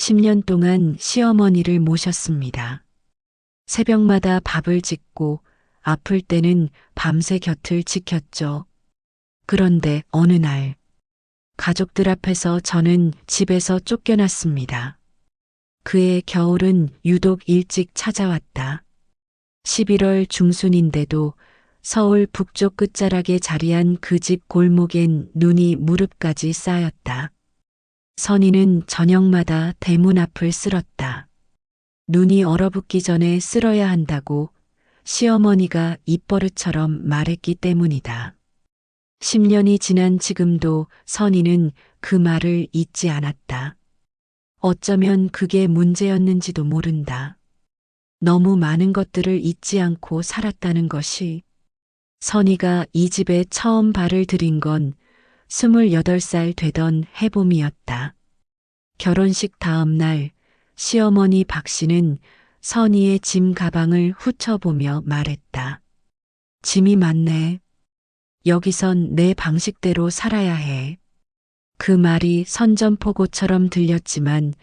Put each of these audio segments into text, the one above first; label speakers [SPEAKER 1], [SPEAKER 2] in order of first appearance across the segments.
[SPEAKER 1] 10년 동안 시어머니를 모셨습니다. 새벽마다 밥을 짓고 아플 때는 밤새 곁을 지켰죠. 그런데 어느 날 가족들 앞에서 저는 집에서 쫓겨났습니다. 그해 겨울은 유독 일찍 찾아왔다. 11월 중순인데도 서울 북쪽 끝자락에 자리한 그 집 골목엔 눈이 무릎까지 쌓였다. 선희는 저녁마다 대문 앞을 쓸었다. 눈이 얼어붙기 전에 쓸어야 한다고 시어머니가 입버릇처럼 말했기 때문이다. 10년이 지난 지금도 선희는 그 말을 잊지 않았다. 어쩌면 그게 문제였는지도 모른다. 너무 많은 것들을 잊지 않고 살았다는 것이. 선희가 이 집에 처음 발을 들인 건 28살 되던 해봄이었다. 결혼식 다음 날 시어머니 박 씨는 선희의 짐 가방을 훑어보며 말했다. 짐이 많네. 여기선 내 방식대로 살아야 해. 그 말이 선전포고처럼 들렸지만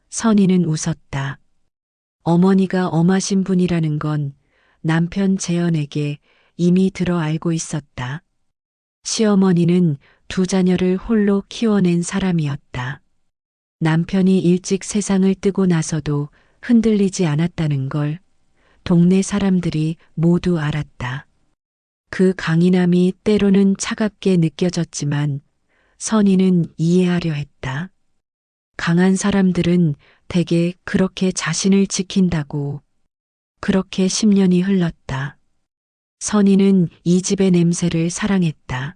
[SPEAKER 1] 선희는 웃었다. 어머니가 엄하신 분이라는 건 남편 재현에게 이미 들어 알고 있었다. 시어머니는 두 자녀를 홀로 키워낸 사람이었다. 남편이 일찍 세상을 뜨고 나서도 흔들리지 않았다는 걸 동네 사람들이 모두 알았다. 그 강인함이 때로는 차갑게 느껴졌지만 선희는 이해하려 했다. 강한 사람들은 대개 그렇게 자신을 지킨다고. 그렇게 10년이 흘렀다. 선희는 이 집의 냄새를 사랑했다.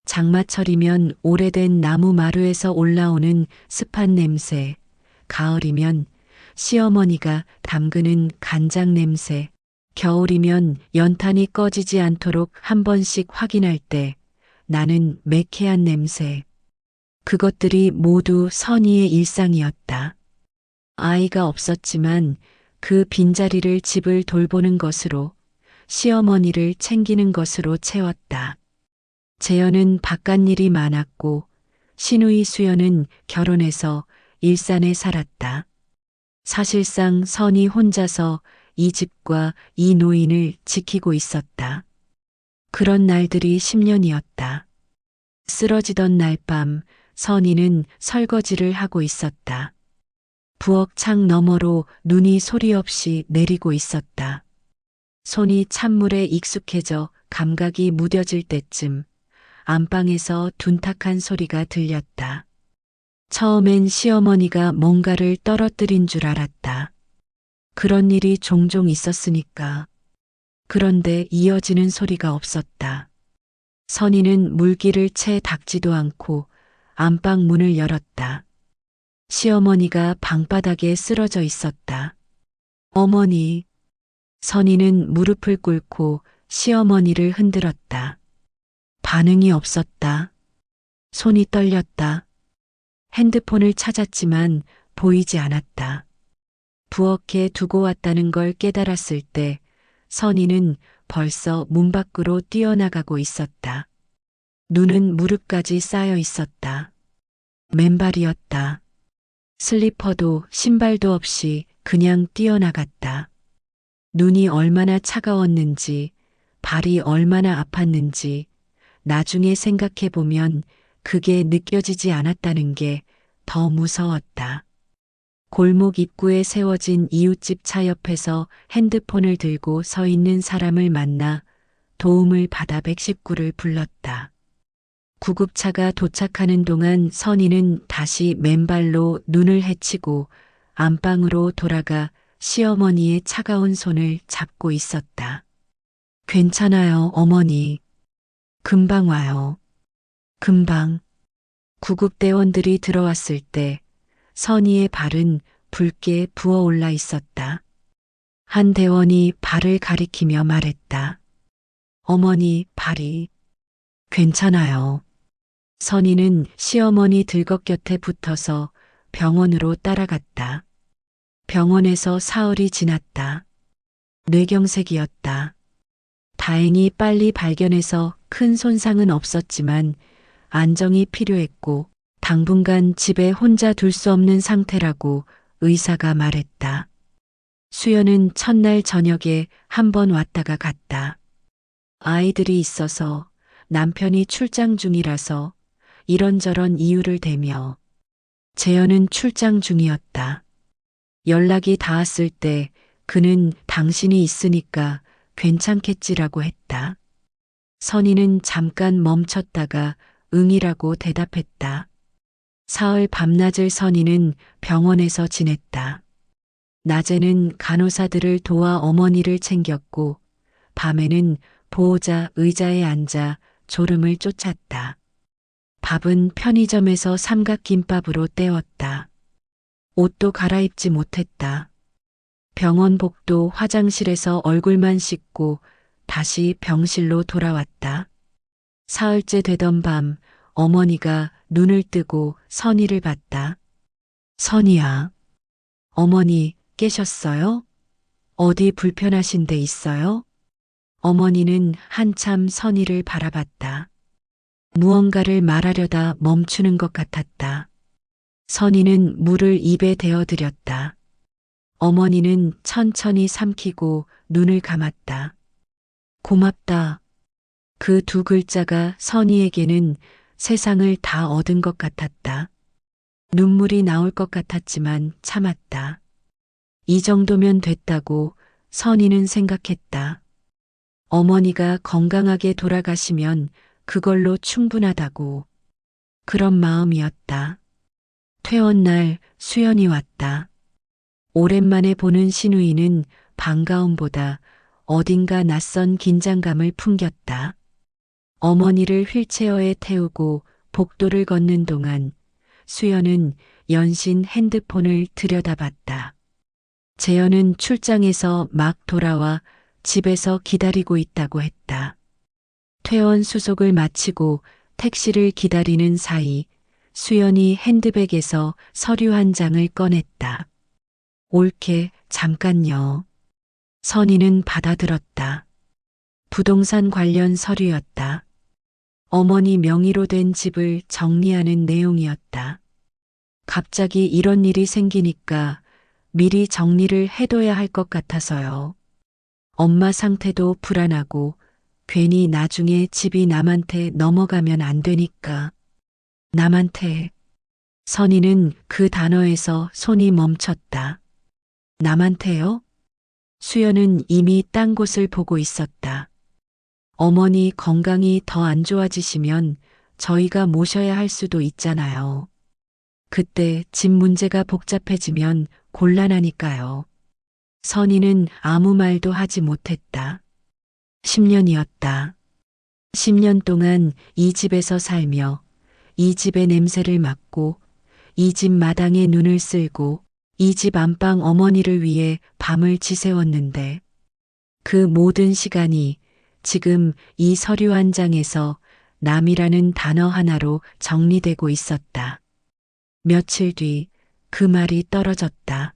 [SPEAKER 1] 장마철이면 오래된 나무 마루에서 올라오는 습한 냄새, 가을이면 시어머니가 담그는 간장 냄새, 겨울이면 연탄이 꺼지지 않도록 한 번씩 확인할 때 나는 매캐한 냄새. 그것들이 모두 선희의 일상이었다. 아이가 없었지만 그 빈자리를 집을 돌보는 것으로, 시어머니를 챙기는 것으로 채웠다. 재현은 바깥일이 많았고 시누이 수연은 결혼해서 일산에 살았다. 사실상 선희 혼자서 이 집과 이 노인을 지키고 있었다. 그런 날들이 10년이었다. 쓰러지던 날 밤 선희는 설거지를 하고 있었다. 부엌 창 너머로 눈이 소리 없이 내리고 있었다. 손이 찬물에 익숙해져 감각이 무뎌질 때쯤 안방에서 둔탁한 소리가 들렸다. 처음엔 시어머니가 뭔가를 떨어뜨린 줄 알았다. 그런 일이 종종 있었으니까. 그런데 이어지는 소리가 없었다. 선희는 물기를 채 닦지도 않고 안방 문을 열었다. 시어머니가 방바닥에 쓰러져 있었다. 어머니. 선희는 무릎을 꿇고 시어머니를 흔들었다. 반응이 없었다. 손이 떨렸다. 핸드폰을 찾았지만 보이지 않았다. 부엌에 두고 왔다는 걸 깨달았을 때 선희는 벌써 문 밖으로 뛰어나가고 있었다. 눈은 무릎까지 쌓여 있었다. 맨발이었다. 슬리퍼도 신발도 없이 그냥 뛰어나갔다. 눈이 얼마나 차가웠는지, 발이 얼마나 아팠는지, 나중에 생각해보면 그게 느껴지지 않았다는 게 더 무서웠다. 골목 입구에 세워진 이웃집 차 옆에서 핸드폰을 들고 서 있는 사람을 만나 도움을 받아 119를 불렀다. 구급차가 도착하는 동안 선희는 다시 맨발로 눈을 헤치고 안방으로 돌아가 시어머니의 차가운 손을 잡고 있었다. 괜찮아요, 어머니. 금방 와요. 금방. 구급대원들이 들어왔을 때 선희의 발은 붉게 부어올라 있었다. 한 대원이 발을 가리키며 말했다. 어머니, 발이. 괜찮아요. 선희는 시어머니 들것 곁에 붙어서 병원으로 따라갔다. 병원에서 사흘이 지났다. 뇌경색이었다. 다행히 빨리 발견해서 큰 손상은 없었지만 안정이 필요했고 당분간 집에 혼자 둘 수 없는 상태라고 의사가 말했다. 수연은 첫날 저녁에 한 번 왔다가 갔다. 아이들이 있어서 남편이 출장 중이라서 이런저런 이유를 대며 재현은 출장 중이었다. 연락이 닿았을 때 그는 당신이 있으니까 괜찮겠지라고 했다. 선희는 잠깐 멈췄다가 응이라고 대답했다. 사흘 밤낮을 선희는 병원에서 지냈다. 낮에는 간호사들을 도와 어머니를 챙겼고 밤에는 보호자 의자에 앉아 졸음을 쫓았다. 밥은 편의점에서 삼각김밥으로 때웠다. 옷도 갈아입지 못했다. 병원복도 화장실에서 얼굴만 씻고 다시 병실로 돌아왔다. 사흘째 되던 밤 어머니가 눈을 뜨고 선희를 봤다. 선희야, 어머니 깨셨어요? 어디 불편하신 데 있어요? 어머니는 한참 선희를 바라봤다. 무언가를 말하려다 멈추는 것 같았다. 선희는 물을 입에 대어드렸다. 어머니는 천천히 삼키고 눈을 감았다. 고맙다. 그 두 글자가 선희에게는 세상을 다 얻은 것 같았다. 눈물이 나올 것 같았지만 참았다. 이 정도면 됐다고 선희는 생각했다. 어머니가 건강하게 돌아가시면 그걸로 충분하다고. 그런 마음이었다. 퇴원날 수연이 왔다. 오랜만에 보는 시누이는 반가움보다 어딘가 낯선 긴장감을 풍겼다. 어머니를 휠체어에 태우고 복도를 걷는 동안 수연은 연신 핸드폰을 들여다봤다. 재현은 출장에서 막 돌아와 집에서 기다리고 있다고 했다. 퇴원 수속을 마치고 택시를 기다리는 사이 수연이 핸드백에서 서류 한 장을 꺼냈다. 옳게 잠깐요. 선희는 받아들었다. 부동산 관련 서류였다. 어머니 명의로 된 집을 정리하는 내용이었다. 갑자기 이런 일이 생기니까 미리 정리를 해둬야 할 것 같아서요. 엄마 상태도 불안하고 괜히 나중에 집이 남한테 넘어가면 안 되니까. 남한테. 선희는 그 단어에서 손이 멈췄다. 남한테요? 수연은 이미 딴 곳을 보고 있었다. 어머니 건강이 더 안 좋아지시면 저희가 모셔야 할 수도 있잖아요. 그때 집 문제가 복잡해지면 곤란하니까요. 선희는 아무 말도 하지 못했다. 10년이었다. 10년 동안 이 집에서 살며 이 집의 냄새를 맡고 이 집 마당에 눈을 쓸고 이 집 안방 어머니를 위해 밤을 지새웠는데 그 모든 시간이 지금 이 서류 한 장에서 남이라는 단어 하나로 정리되고 있었다. 며칠 뒤 그 말이 떨어졌다.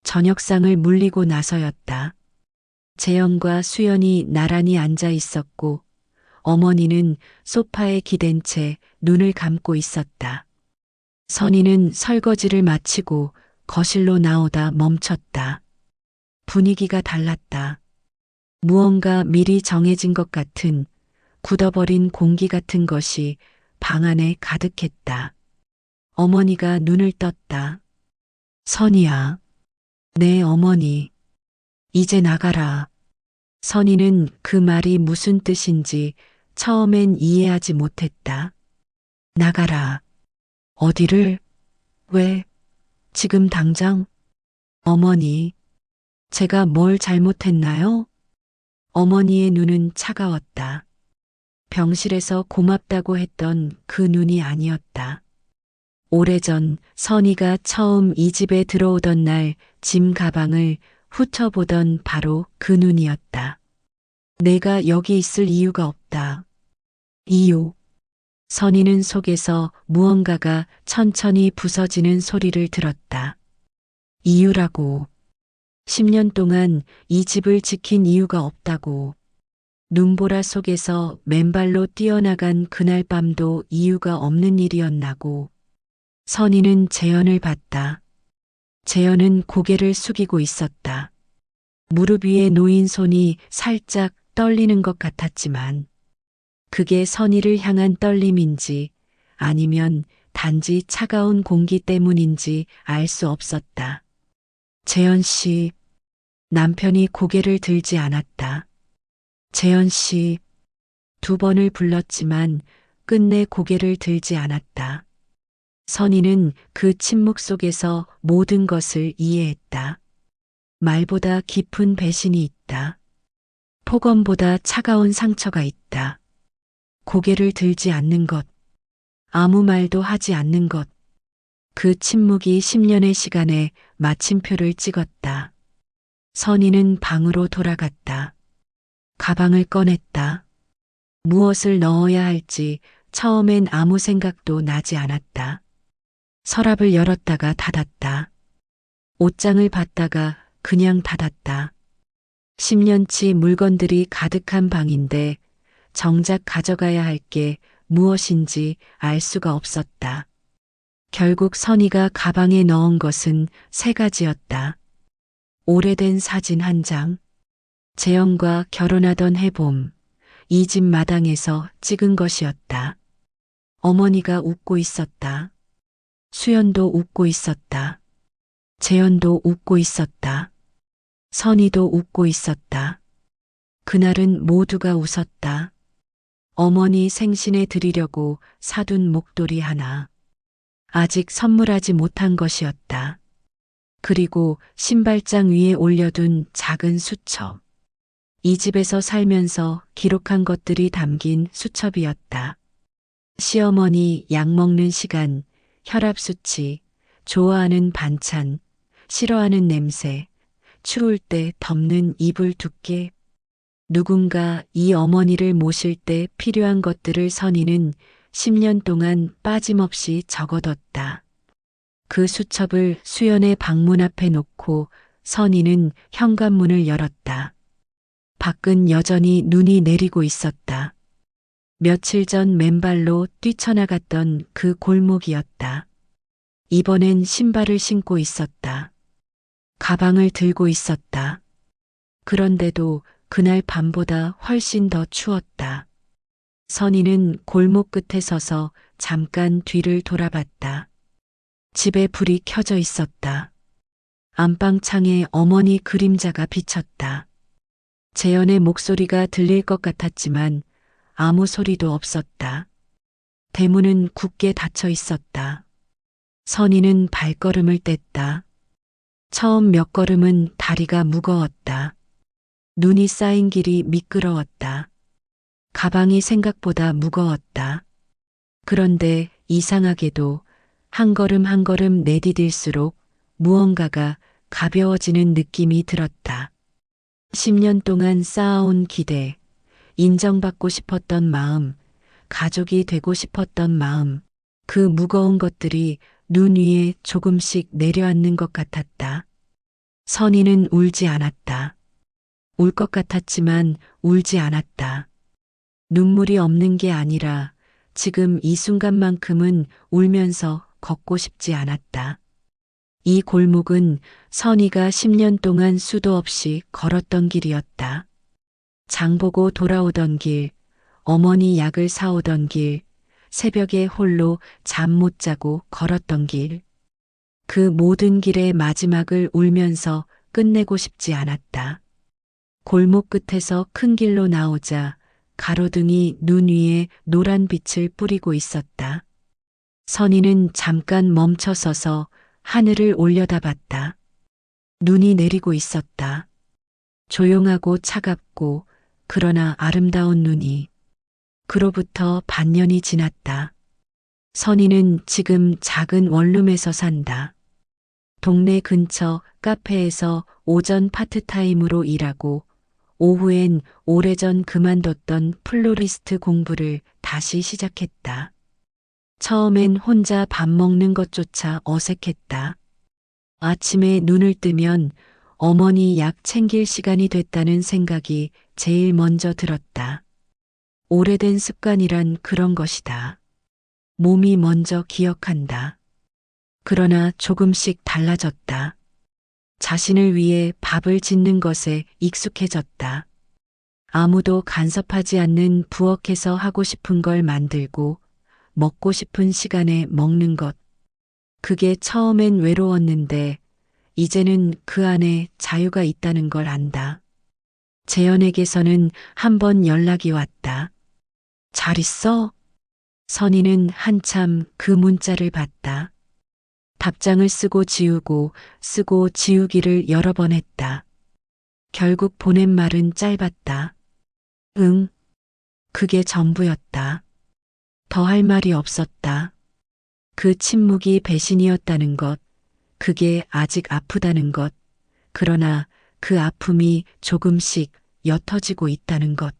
[SPEAKER 1] 저녁상을 물리고 나서였다. 재현과 수연이 나란히 앉아 있었고 어머니는 소파에 기댄 채 눈을 감고 있었다. 선희는 설거지를 마치고 거실로 나오다 멈췄다. 분위기가 달랐다. 무언가 미리 정해진 것 같은 굳어버린 공기 같은 것이 방 안에 가득했다. 어머니가 눈을 떴다. 선희야. 네, 어머니. 이제 나가라. 선희는 그 말이 무슨 뜻인지 처음엔 이해하지 못했다. 나가라. 어디를? 왜? 지금 당장? 어머니, 제가 뭘 잘못했나요? 어머니의 눈은 차가웠다. 병실에서 고맙다고 했던 그 눈이 아니었다. 오래전 선희가 처음 이 집에 들어오던 날 짐 가방을 훑어보던 바로 그 눈이었다. 내가 여기 있을 이유가 없다. 이유. 선희는 속에서 무언가가 천천히 부서지는 소리를 들었다. 이유라고. 10년 동안 이 집을 지킨 이유가 없다고. 눈보라 속에서 맨발로 뛰어나간 그날 밤도 이유가 없는 일이었나고. 선희는 재현을 봤다. 재현은 고개를 숙이고 있었다. 무릎 위에 놓인 손이 살짝 떨리는 것 같았지만 그게 선희를 향한 떨림인지 아니면 단지 차가운 공기 때문인지 알 수 없었다. 재현 씨, 남편이 고개를 들지 않았다. 재현 씨, 두 번을 불렀지만 끝내 고개를 들지 않았다. 선희는 그 침묵 속에서 모든 것을 이해했다. 말보다 깊은 배신이 있다. 폭언보다 차가운 상처가 있다. 고개를 들지 않는 것, 아무 말도 하지 않는 것. 그 침묵이 10년의 시간에 마침표를 찍었다. 선희는 방으로 돌아갔다. 가방을 꺼냈다. 무엇을 넣어야 할지 처음엔 아무 생각도 나지 않았다. 서랍을 열었다가 닫았다. 옷장을 봤다가 그냥 닫았다. 10년치 물건들이 가득한 방인데 정작 가져가야 할 게 무엇인지 알 수가 없었다. 결국 선희가 가방에 넣은 것은 세 가지였다. 오래된 사진 한 장, 재영과 결혼하던 해봄, 이 집 마당에서 찍은 것이었다. 어머니가 웃고 있었다. 수연도 웃고 있었다. 재현도 웃고 있었다. 선희도 웃고 있었다. 그날은 모두가 웃었다. 어머니 생신에 드리려고 사둔 목도리 하나. 아직 선물하지 못한 것이었다. 그리고 신발장 위에 올려둔 작은 수첩. 이 집에서 살면서 기록한 것들이 담긴 수첩이었다. 시어머니 약 먹는 시간, 혈압 수치, 좋아하는 반찬, 싫어하는 냄새, 추울 때 덮는 이불 두께. 누군가 이 어머니를 모실 때 필요한 것들을 선희는 10년 동안 빠짐없이 적어뒀다. 그 수첩을 수연의 방문 앞에 놓고 선희는 현관문을 열었다. 밖은 여전히 눈이 내리고 있었다. 며칠 전 맨발로 뛰쳐나갔던 그 골목이었다. 이번엔 신발을 신고 있었다. 가방을 들고 있었다. 그런데도 그날 밤보다 훨씬 더 추웠다. 선희는 골목 끝에 서서 잠깐 뒤를 돌아봤다. 집에 불이 켜져 있었다. 안방 창에 어머니 그림자가 비쳤다. 재현의 목소리가 들릴 것 같았지만 아무 소리도 없었다. 대문은 굳게 닫혀 있었다. 선희는 발걸음을 뗐다. 처음 몇 걸음은 다리가 무거웠다. 눈이 쌓인 길이 미끄러웠다. 가방이 생각보다 무거웠다. 그런데 이상하게도 한 걸음 한 걸음 내디딜수록 무언가가 가벼워지는 느낌이 들었다. 10년 동안 쌓아온 기대, 인정받고 싶었던 마음, 가족이 되고 싶었던 마음, 그 무거운 것들이 눈 위에 조금씩 내려앉는 것 같았다. 선희는 울지 않았다. 울 것 같았지만 울지 않았다. 눈물이 없는 게 아니라 지금 이 순간만큼은 울면서 걷고 싶지 않았다. 이 골목은 선희가 10년 동안 수도 없이 걸었던 길이었다. 장보고 돌아오던 길, 어머니 약을 사오던 길, 새벽에 홀로 잠 못 자고 걸었던 길. 그 모든 길의 마지막을 울면서 끝내고 싶지 않았다. 골목 끝에서 큰 길로 나오자 가로등이 눈 위에 노란 빛을 뿌리고 있었다. 선희는 잠깐 멈춰서서 하늘을 올려다봤다. 눈이 내리고 있었다. 조용하고 차갑고 그러나 아름다운 눈이. 그로부터 반년이 지났다. 선희는 지금 작은 원룸에서 산다. 동네 근처 카페에서 오전 파트타임으로 일하고 오후엔 오래전 그만뒀던 플로리스트 공부를 다시 시작했다. 처음엔 혼자 밥 먹는 것조차 어색했다. 아침에 눈을 뜨면 어머니 약 챙길 시간이 됐다는 생각이 제일 먼저 들었다. 오래된 습관이란 그런 것이다. 몸이 먼저 기억한다. 그러나 조금씩 달라졌다. 자신을 위해 밥을 짓는 것에 익숙해졌다. 아무도 간섭하지 않는 부엌에서 하고 싶은 걸 만들고 먹고 싶은 시간에 먹는 것. 그게 처음엔 외로웠는데 이제는 그 안에 자유가 있다는 걸 안다. 재현에게서는 한 번 연락이 왔다. 잘 있어? 선희는 한참 그 문자를 봤다. 답장을 쓰고 지우기를 여러 번 했다. 결국 보낸 말은 짧았다. 응, 그게 전부였다. 더 할 말이 없었다. 그 침묵이 배신이었다는 것, 그게 아직 아프다는 것, 그러나 그 아픔이 조금씩 옅어지고 있다는 것.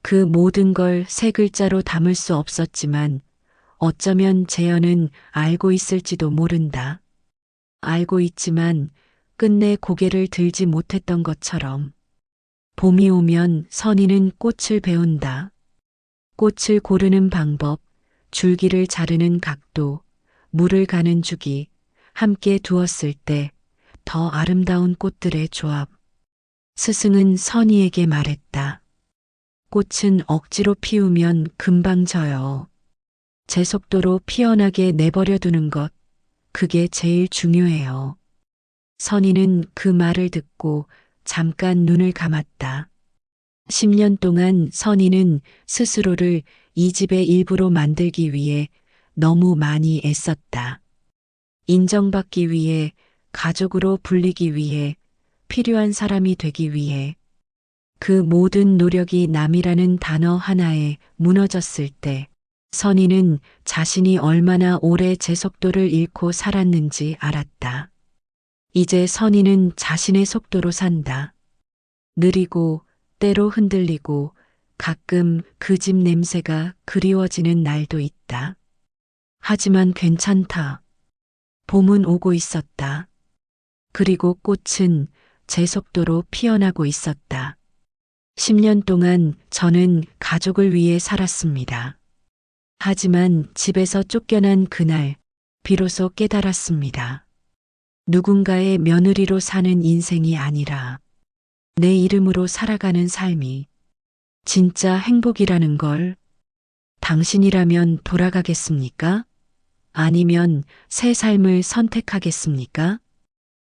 [SPEAKER 1] 그 모든 걸 세 글자로 담을 수 없었지만 어쩌면 재현은 알고 있을지도 모른다. 알고 있지만 끝내 고개를 들지 못했던 것처럼. 봄이 오면 선희는 꽃을 배운다. 꽃을 고르는 방법, 줄기를 자르는 각도, 물을 가는 주기, 함께 두었을 때 더 아름다운 꽃들의 조합. 스승은 선희에게 말했다. 꽃은 억지로 피우면 금방 져요. 제 속도로 피어나게 내버려 두는 것, 그게 제일 중요해요. 선희는 그 말을 듣고 잠깐 눈을 감았다. 10년 동안 선희는 스스로를 이 집의 일부로 만들기 위해 너무 많이 애썼다. 인정받기 위해, 가족으로 불리기 위해, 필요한 사람이 되기 위해. 그 모든 노력이 남이라는 단어 하나에 무너졌을 때 선희는 자신이 얼마나 오래 제 속도를 잃고 살았는지 알았다. 이제 선희는 자신의 속도로 산다. 느리고 때로 흔들리고 가끔 그 집 냄새가 그리워지는 날도 있다. 하지만 괜찮다. 봄은 오고 있었다. 그리고 꽃은 제 속도로 피어나고 있었다. 10년 동안 저는 가족을 위해 살았습니다. 하지만 집에서 쫓겨난 그날 비로소 깨달았습니다. 누군가의 며느리로 사는 인생이 아니라 내 이름으로 살아가는 삶이 진짜 행복이라는 걸. 당신이라면 돌아가겠습니까? 아니면 새 삶을 선택하겠습니까?